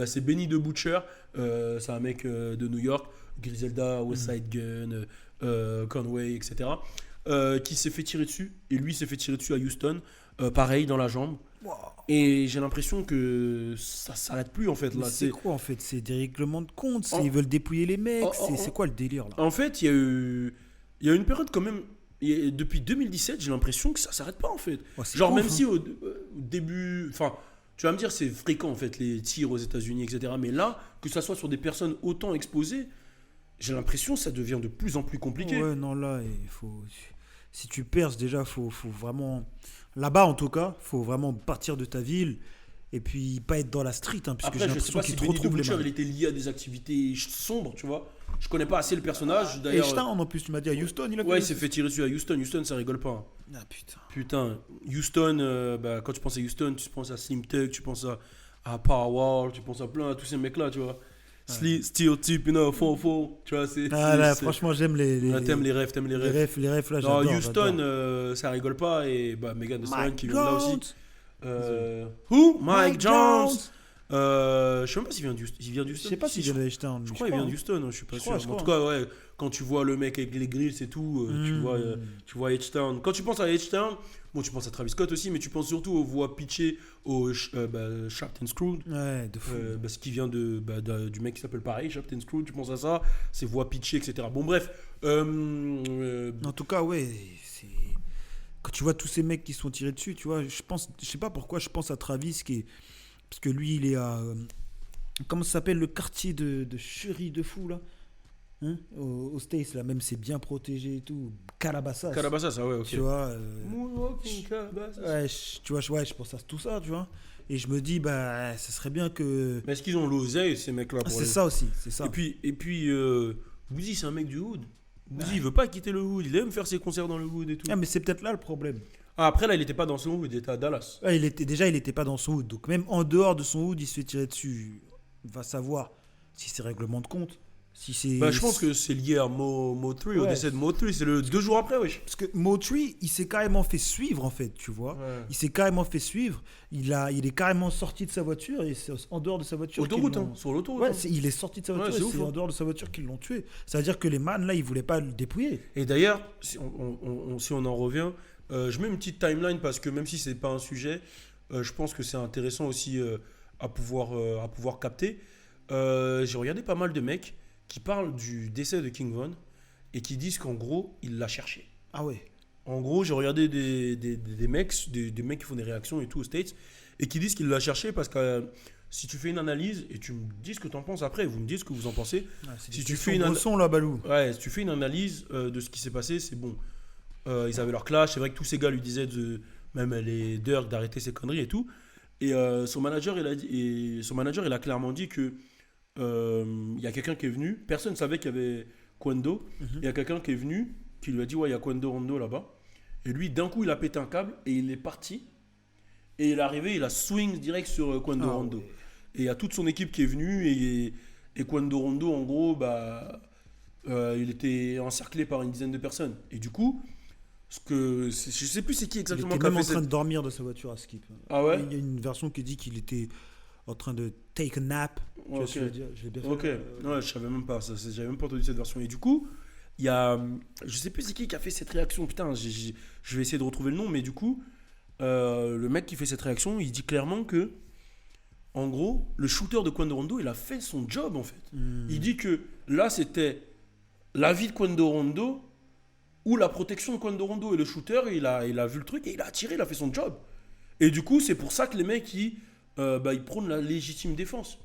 C'est Benny the Butcher. C'est un mec de New York. Griselda, West Side Gun, Conway, etc. Qui s'est fait tirer dessus. Et lui s'est fait tirer dessus à Houston. Pareil, dans la jambe. Wow. Et j'ai l'impression que ça s'arrête plus en fait. Mais Là, c'est quoi en fait? C'est des règlements de compte. Oh. Ils veulent dépouiller les mecs. Oh. C'est quoi le délire là? En fait, il y a une période quand même. Depuis 2017, j'ai l'impression que ça s'arrête pas en fait. Oh, c'est Genre, ouf, même hein. si au début. Enfin, tu vas me dire, c'est fréquent en fait, les tirs aux États-Unis, etc. Mais là, que ça soit sur des personnes autant exposées, j'ai l'impression que ça devient de plus en plus compliqué. Ouais, non, là, il faut. Si tu perces, déjà, faut vraiment. Là-bas, en tout cas, faut vraiment partir de ta ville et puis pas être dans la street, hein, puisque Après, j'ai je sais l'impression pas si qu'ils te Benny the retrouvent les Butcher, mains. il était lié à des activités sombres, tu vois. Je connais pas assez le personnage. D'ailleurs, Einstein, en plus, tu m'as dit à Houston, il a ouais, il fait s'est fait tirer dessus à Houston. Houston, ça rigole pas. Hein. Ah putain. Putain, Houston, quand tu penses à Houston, tu penses à Slim Thug, tu penses à Powerwall, tu penses à plein, à tous ces mecs-là, tu vois. Steel Tip, you know, 4-4, tu vois, Ah là, franchement, j'aime les. Ah, t'aimes les refs. les refs, là, Non, j'adore. Houston, j'adore. ça rigole pas, et Megan Thee Stallion Mike qui vient de là aussi. Jones. Who? Mike Mike Jones. Jones. Je sais même pas s'il vient d'Houston. Il vient Je d'Houston. sais pas si je j'ai Einstein. je crois qu'il vient d'Houston, je suis pas Je sûr. crois, je Mais en tout crois. cas, ouais, quand tu vois le mec avec les grilles et tout, tu vois H-Town. Quand tu penses à H-Town, bon, tu penses à Travis Scott aussi, mais tu penses surtout aux voix pitchées au Shaft and Screwed. Ouais, de fou. Ce qui vient du mec qui s'appelle pareil, Shaft and Screwed, tu penses à ça, ses voix pitchées, etc. Bon, bref. En tout cas, ouais, c'est. Quand tu vois tous ces mecs qui sont tirés dessus, tu vois, je sais pas pourquoi, je pense à Travis parce que lui, il est à. Comment ça s'appelle le quartier de Cherie de fou là, hein, aux States là, même c'est bien protégé et tout. Calabasas. Calabasas, ça, ouais, ok. Tu vois. Moonwalking Calabasas. Ouais, tu vois, je pense à tout ça, tu vois. Et je me dis, bah, ce serait bien que. Mais est-ce qu'ils ont l'oseille, ces mecs-là pour C'est aller- ça aussi, c'est ça. Et puis Boozy, c'est un mec du hood. Boozy, il veut pas quitter le hood, il aime faire ses concerts dans le hood et tout. Ah, mais c'est peut-être là le problème. Ah, après, là, il était pas dans son hood, il était à Dallas. Ouais, il était pas dans son hood. Donc même en dehors de son hood, il se fait tirer dessus. Va savoir si c'est règlement de compte. Si c'est. Je pense que c'est lié à Mo3, au Ouais. décès de Mo3, c'est le 2 jours après, wesh. Parce que Mo3, il s'est carrément fait suivre en fait, tu vois. Ouais. Il s'est carrément fait suivre. Il est carrément sorti de sa voiture et c'est en dehors de sa voiture. Autoroute, qu'ils l'ont- sur l'autoroute. Ouais, hein. il est sorti de sa voiture Ouais, et c'est ouf, c'est hein. en dehors de sa voiture qu'ils l'ont tué. Ça veut dire que les man là, ils voulaient pas le dépouiller. Et d'ailleurs, si on en revient, je mets une petite timeline parce que même si c'est pas un sujet, je pense que c'est intéressant aussi à pouvoir capter. J'ai regardé pas mal de mecs qui parlent du décès de King Von et qui disent qu'en gros, il l'a cherché. Ah ouais. En gros, j'ai regardé des mecs qui font des réactions et tout aux States et qui disent qu'il l'a cherché parce que si tu fais une analyse et tu me dis ce que tu en penses après, vous me dites ce que vous en pensez. Si tu fais une son là, Balou. Ouais, si tu fais une analyse de ce qui s'est passé, c'est bon. Ils avaient leur clash. C'est vrai que tous ces gars lui disaient, même les Dirk, d'arrêter ses conneries et tout. Et son manager, il a clairement dit que il y a quelqu'un qui est venu. Personne ne savait qu'il y avait Quando. Il y a quelqu'un qui est venu qui lui a dit ouais, il y a Quando Rondo là-bas. Et lui, d'un coup, il a pété un câble et il est parti. Et il est arrivé, il a swing direct sur Quando Rondo. Ouais. Et il y a toute son équipe qui est venue et Quando Rondo, en gros, il était encerclé par une dizaine de personnes. Et du coup, je sais plus c'est qui Il exactement était qui a même en fait train de dormir dans sa voiture à Skip. Ah ouais. Il y a une version qui dit qu'il était en train de take a nap. Tu vois Ok. ce que je veux dire? Je l'ai bien fait, Ok, ouais, je savais même pas ça, j'avais même pas entendu cette version. Et du coup, il y a, je sais plus c'est qui a fait cette réaction, putain, je vais essayer de retrouver le nom, mais du coup, le mec qui fait cette réaction, il dit clairement que, en gros, le shooter de Quando Rondo, il a fait son job en fait. Il dit que là, c'était la vie de Quando Rondo où la protection de Quando Rondo et le shooter, il a vu le truc et il a tiré, il a fait son job. Et du coup, c'est pour ça que les mecs, ils prônent la légitime défense.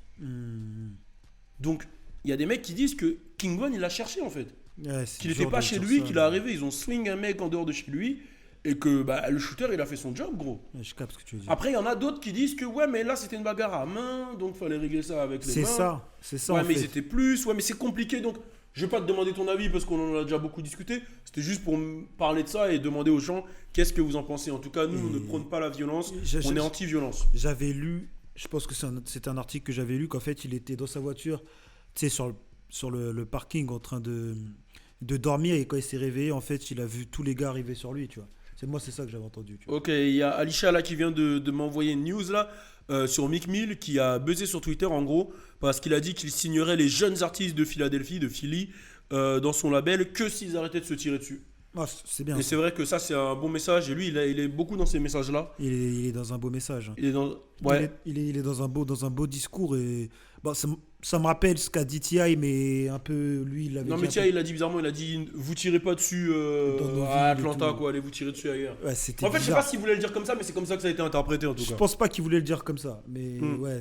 Donc, il y a des mecs qui disent que King Von, il l'a cherché en fait. Ouais, Qu'il n'était pas chez lui, qu'il est arrivé, ils ont swing un mec en dehors de chez lui. Et que le shooter, il a fait son job, gros. Ouais, je capte ce que tu veux dire. Après, il y en a d'autres qui disent que ouais, mais là, c'était une bagarre à main, donc il fallait régler ça avec les mains. C'est ça. Ouais, en mais fait. ils étaient plus, ouais, mais c'est compliqué, donc je vais pas te demander ton avis parce qu'on en a déjà beaucoup discuté. C'était juste pour me parler de ça et demander aux gens qu'est-ce que vous en pensez. En tout cas, nous, on ne prône pas la violence, on est anti-violence. J'avais lu, je pense que c'est un article que j'avais lu, qu'en fait, il était dans sa voiture, tu sais, sur le parking en train de dormir, et quand il s'est réveillé, en fait, il a vu tous les gars arriver sur lui, tu vois. C'est ça que j'avais entendu. Tu vois. Ok, il y a Alisha là qui vient de m'envoyer une news là sur Meek Mill qui a buzzé sur Twitter en gros parce qu'il a dit qu'il signerait les jeunes artistes de Philadelphie, de Philly, dans son label que s'ils arrêtaient de se tirer dessus. Ah, c'est bien. Et c'est vrai que ça c'est un bon message et lui il est beaucoup dans ces messages là. Il est dans un beau message. Hein. Il est dans ouais. Il est dans un beau discours et bon, ça me rappelle ce qu'a dit T.I. mais un peu lui il l'avait Non dit mais un tiens, peu- il a dit bizarrement, il a dit vous tirez pas dessus Dans nos à villes et Atlanta tout. quoi, allez vous tirer dessus ailleurs. Ouais, c'était En fait, je sais bizarre. pas s'il voulait le dire comme ça mais c'est comme ça que ça a été interprété en tout Je cas. pense pas qu'il voulait le dire comme ça, mais ouais,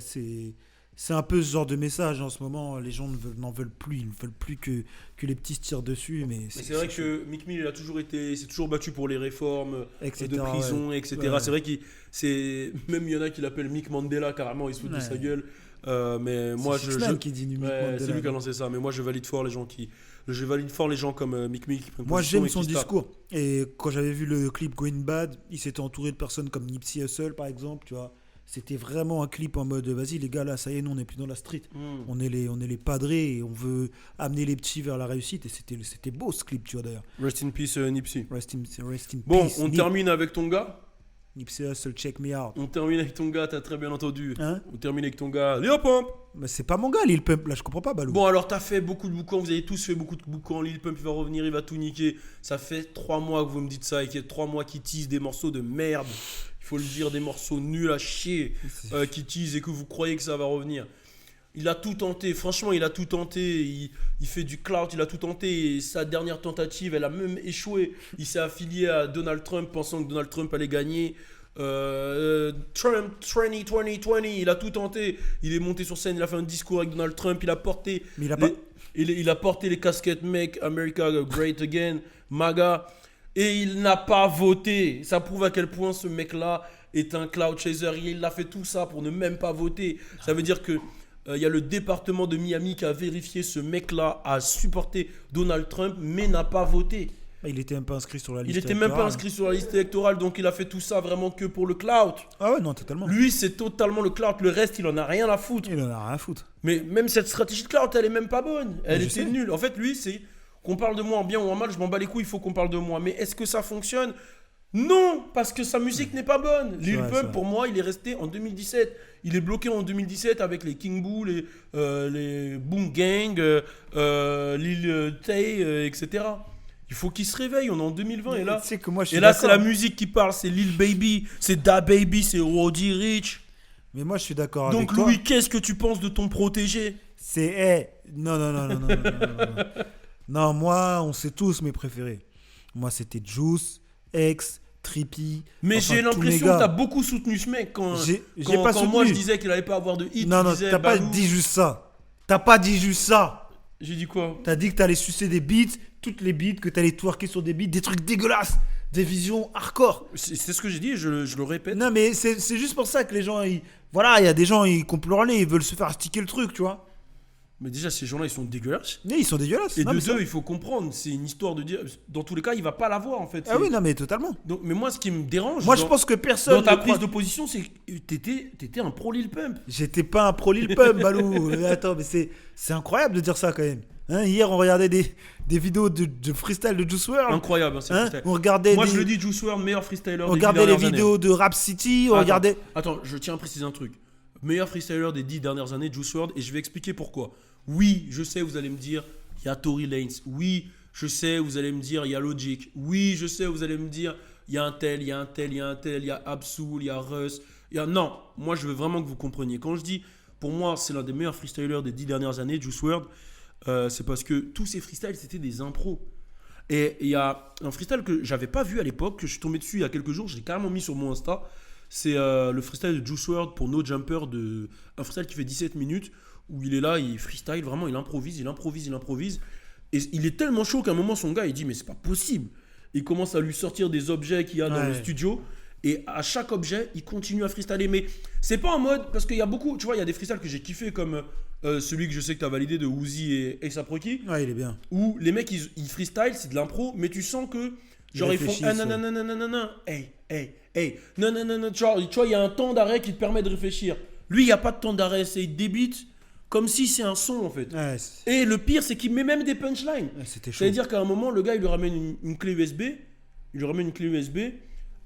c'est un peu ce genre de message en ce moment. Les gens n'en veulent plus, ils ne veulent plus que les petits se tirent dessus. Mais Mais c'est vrai que Meek Mill il s'est toujours battu pour les réformes Etc., de prison, ouais. etc. Ouais. C'est vrai même il y en a qui l'appellent Mick Mandela carrément, il se fout de Ouais. sa gueule. Mais moi c'est 6ix9ine qui dit Mick Mandela. c'est lui qui a lancé ça. Mais moi je valide fort les gens comme Meek Mill qui prennent Moi position j'aime et son qui se tapent. discours. Et quand j'avais vu le clip Going Bad, il s'était entouré de personnes comme Nipsey Hussle par exemple, tu vois. C'était vraiment un clip en mode vas-y les gars là ça y est nous on n'est plus dans la street. On est les padrés et on veut amener les petits vers la réussite et c'était beau ce clip tu vois d'ailleurs. Rest in peace Nipsey. Rest in Bon, peace. on termine avec ton gars. Nipsey Hussle check me out. T'as très bien entendu. Hein? On termine avec ton gars. Lil Pump. Mais c'est pas mon gars Lil Pump là je comprends pas Balou. Bon alors t'as fait beaucoup de boucans, vous avez tous fait beaucoup de boucans, Lil Pump il va revenir, il va tout niquer. Ça fait 3 mois que vous me dites ça et qu'il y a 3 mois qui teasent des morceaux de merde. Il faut le dire, des morceaux nuls à chier qui teasent et que vous croyez que ça va revenir. Il a tout tenté, franchement il a tout tenté, il fait du clout, il a tout tenté et sa dernière tentative elle a même échoué. Il s'est affilié à Donald Trump pensant que Donald Trump allait gagner. Trump 2020, il a tout tenté. Il est monté sur scène, il a fait un discours avec Donald Trump, il a porté Mais il a pas- les casquettes Make America Great Again, MAGA, et il n'a pas voté. Ça prouve à quel point ce mec-là est un cloud chaser. Il a fait tout ça pour ne même pas voter. Ça veut dire que il y a le département de Miami qui a vérifié ce mec-là a supporté Donald Trump, mais n'a pas voté. Il était même pas inscrit sur la liste. Il était même pas inscrit sur la liste électorale, donc il a fait tout ça vraiment que pour le clout. Ah ouais non totalement. Lui, c'est totalement le clout. Le reste, il en a rien à foutre. Il en a rien à foutre. Mais même cette stratégie de clout, elle est même pas bonne. Elle je était sais. nulle. En fait, lui, c'est qu'on parle de moi en bien ou en mal, je m'en bats les couilles, il faut qu'on parle de moi. Mais est-ce que ça fonctionne? Non, parce que sa musique n'est pas bonne. Lil vrai, c'est Pump, vrai. pour moi, il est resté en 2017. Il est bloqué en 2017 avec les King Boo, les Boom Gang, Lil Tay, etc. Il faut qu'il se réveille, on est en 2020 et là, Tu sais que moi je suis et là c'est la d'accord. musique qui parle, c'est Lil Baby, c'est Da Baby, c'est Roddy Rich. Mais moi je suis d'accord avec Donc toi. Louis, qu'est-ce que tu penses de ton protégé? C'est non. Non, moi on sait tous mes préférés. Moi c'était Juice, X, Trippy. Mais enfin, j'ai tous l'impression mes que gars. t'as beaucoup soutenu ce mec quand J'ai quand pas moi soutenu. je disais qu'il allait pas avoir de hit. Non, tu non, disais, t'as pas Balou. dit juste ça. T'as pas dit juste ça. J'ai dit quoi? T'as dit que t'allais sucer des beats, toutes les beats, que t'allais twerker sur des beats, des trucs dégueulasses, des visions hardcore. C'est ce que j'ai dit et je le répète. Non, mais c'est juste pour ça que les gens, voilà, il y a des gens, ils comptent leur nez, ils veulent se faire sticker le truc, tu vois. Mais déjà ces gens-là ils sont dégueulasses. Mais ils sont dégueulasses. Et Non, de mais ça- deux, il faut comprendre, c'est une histoire de dire. Dans tous les cas, il va pas l'avoir en fait. Ah oui, non, mais totalement. Donc, mais moi, ce qui me dérange. Moi, dans- je pense que personne. Dans ta ne prise croit- de position, c'est que t'étais un pro Lil Pump. J'étais pas un pro Lil Pump, Balou. Attends, mais c'est incroyable de dire ça quand même. Hein, hier, on regardait des vidéos de freestyle de Juice WRLD. Incroyable, hein, c'est Hein, freestyle. on regardait Moi, des- je le dis, Juice WRLD, meilleur freestyler. on des regardait 10 les dernières vidéos années. de Rap City, on Attends, regardait. Attends, je tiens à préciser un truc. Meilleur freestyler des 10 dernières années, Juice WRLD, et je vais expliquer pourquoi. Oui, je sais, vous allez me dire, il y a Tory Lanez. Oui, je sais, vous allez me dire, il y a Logic. Oui, je sais, vous allez me dire, il y a un tel, il y a un tel, il y a un tel, il y a Absol, il y a Russ. Non, moi, je veux vraiment que vous compreniez. Quand je dis, pour moi, c'est l'un des meilleurs freestylers des 10 dernières années, Juice WRLD, c'est parce que tous ces freestyles, c'était des impros. Et il y a un freestyle que j'avais pas vu à l'époque, que je suis tombé dessus il y a quelques jours, je l'ai carrément mis sur mon Insta. C'est le freestyle de Juice WRLD pour No Jumper, un freestyle qui fait 17 minutes, où il est là, il freestyle, vraiment, il improvise. Et il est tellement chaud qu'à un moment, son gars, il dit, mais c'est pas possible. Il commence à lui sortir des objets qu'il y a dans le studio. Et à chaque objet, il continue à freestyler. Mais c'est pas en mode. Parce qu'il y a beaucoup. Tu vois, il y a des freestyles que j'ai kiffé, comme celui que je sais que tu as validé de Uzi et A$AP Rocky. Ouais, il est bien. Où les mecs, ils freestyle, c'est de l'impro, mais tu sens que. Genre, ils font. Ah, non. Hey. Non. Tu vois, il y a un temps d'arrêt qui te permet de réfléchir. Lui, il n'y a pas de temps d'arrêt. C'est il débite comme si c'est un son, en fait. Ouais, et le pire, c'est qu'il met même des punchlines. Ouais, c'était chaud. C'est-à-dire qu'à un moment, le gars, il lui ramène une clé USB.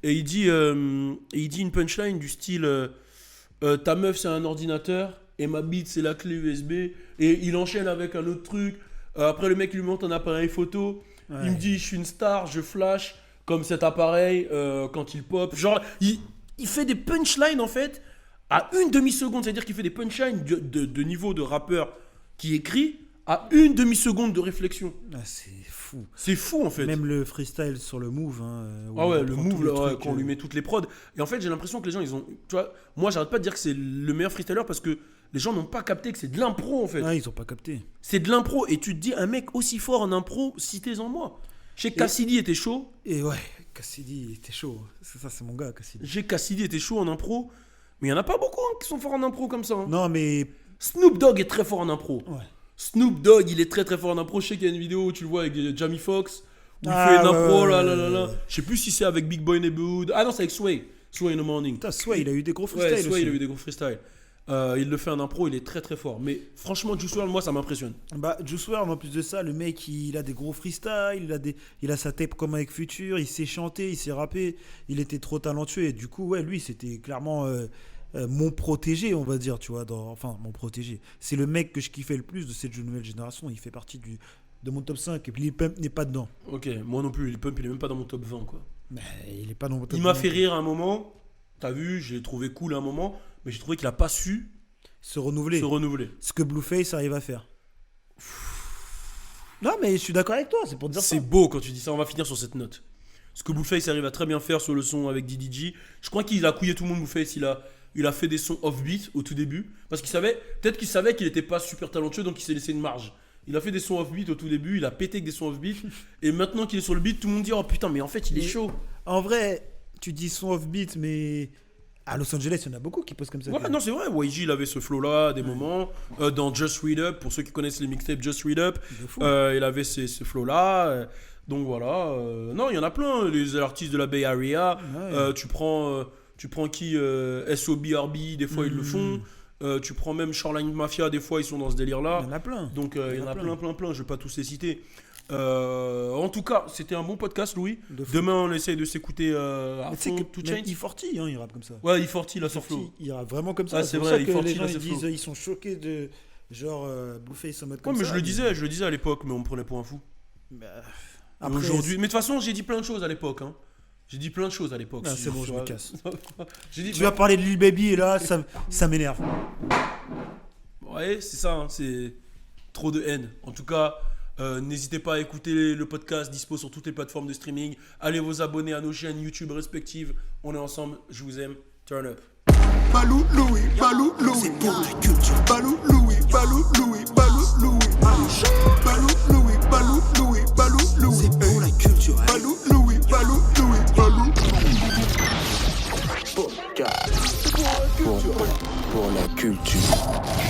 Et il dit une punchline du style ta meuf c'est un ordinateur et ma bite c'est la clé USB. Et il enchaîne avec un autre truc. Après le mec lui montre un appareil photo. Ouais. Il me dit je suis une star, je flash comme cet appareil quand il pop. Genre il fait des punchlines en fait à une demi-seconde. C'est-à-dire qu'il fait des punchlines de niveau de rappeur qui écrit à une demi-seconde de réflexion. Ah, c'est fou. C'est fou en fait. Même le freestyle sur le move. Ah ouais, le move là, quand on lui met toutes les prods. Et en fait, j'ai l'impression que les gens, ils ont. Tu vois, moi, j'arrête pas de dire que c'est le meilleur freestyler parce que les gens n'ont pas capté que c'est de l'impro en fait. Ah, ils ont pas capté. C'est de l'impro. Et tu te dis, un mec aussi fort en impro, citez-en moi. Chez Cassidy était chaud. Et ouais, Cassidy était chaud. C'est ça, c'est mon gars, Cassidy. Chez Cassidy était chaud en impro. Mais il y en a pas beaucoup qui sont forts en impro comme ça. Hein. Non, mais. Snoop Dogg est très fort en impro. Ouais. Snoop Dogg, il est très très fort en impro. Je sais qu'il y a une vidéo où tu le vois avec Jamie Foxx. Où il Ah, fait une impro, ouais. là. Je sais plus si c'est avec Big Boy Neighborhood. Ah non, c'est avec Sway in the Morning. Putain, Sway, il a eu des gros freestyles Ouais, Sway, aussi. il a eu des gros freestyles. Il le fait en impro, il est très très fort. Mais franchement, Juice WRLD, moi, ça m'impressionne. Bah, Juice WRLD, en plus de ça, le mec, il a des gros freestyles, il a sa tape comme avec Future, il sait chanter, il sait rapper, il était trop talentueux. Et du coup, ouais, lui, c'était clairement mon protégé, on va dire, tu vois. Enfin, mon protégé. C'est le mec que je kiffais le plus de cette nouvelle génération. Il fait partie de mon top 5 et puis Lil Pump n'est pas dedans. Ok, moi non plus, Lil Pump, il est même pas dans mon top 20, quoi. Mais il est pas dans mon top Il m'a 20. fait rire à un moment, t'as vu, j'ai trouvé cool à un moment, mais j'ai trouvé qu'il a pas su Se renouveler. se renouveler. Ce que Blueface arrive à faire. Non, mais je suis d'accord avec toi, c'est pour dire ça. C'est beau quand tu dis ça, on va finir sur cette note. Ce que Blueface arrive à très bien faire sur le son avec DDG. Je crois qu'il a couillé tout le monde, Blueface. Il a fait des sons off-beat au tout début. Parce qu'il savait, peut-être qu'il savait qu'il n'était pas super talentueux, donc il s'est laissé une marge. Il a fait des sons off-beat au tout début, il a pété avec des sons off-beat. Et maintenant qu'il est sur le beat, tout le monde dit oh putain, mais en fait, il est chaud. En vrai, tu dis son off-beat, mais à Los Angeles, il y en a beaucoup qui posent comme ça. Ouais, non, c'est vrai. YG, il avait ce flow-là, des moments. Dans Just Read Up, pour ceux qui connaissent les mixtapes Just Read Up, De fou. il avait ce flow-là. Donc voilà. Non, il y en a plein. Les artistes de la Bay Area. Ouais. Tu prends qui SOBRB, des fois ils le font. Tu prends même Shoreline Mafia, des fois ils sont dans ce délire-là. Il y en a plein. Donc il y en a plein. Je vais pas tous les citer. En tout cas, c'était un bon podcast, Louis. De fou. Demain, on essaye de s'écouter à Mais tu sais fond que tout même change. E40, hein, il rappe comme ça. Ouais, E40, là, sur flow. Il rappe vraiment comme ça. Ah, c'est pour vrai, ça que E40, les gens là, ils c'est disent, flow. ils sont choqués de genre Blueface en mode Ouais, comme mais ça. je le disais à l'époque, mais on me prenait pour un fou. Bah, Et après, aujourd'hui, mais de toute façon, j'ai dit plein de choses à l'époque. Hein. J'ai dit plein de choses à l'époque. Ah, c'est bon, je me casse. J'ai dit, tu vas parler de Lil Baby et là, ça m'énerve. Ouais, c'est ça, hein, c'est trop de haine. En tout cas, n'hésitez pas à écouter le podcast dispo sur toutes les plateformes de streaming. Allez vous abonner à nos chaînes YouTube respectives. On est ensemble, je vous aime. Turn up. Balou Louis, c'est pour la culture. Balou Louis, Balou Louis, Balou Louis, Balou Louis, c'est pour la culture. Balou Louis, Balou Pour la culture.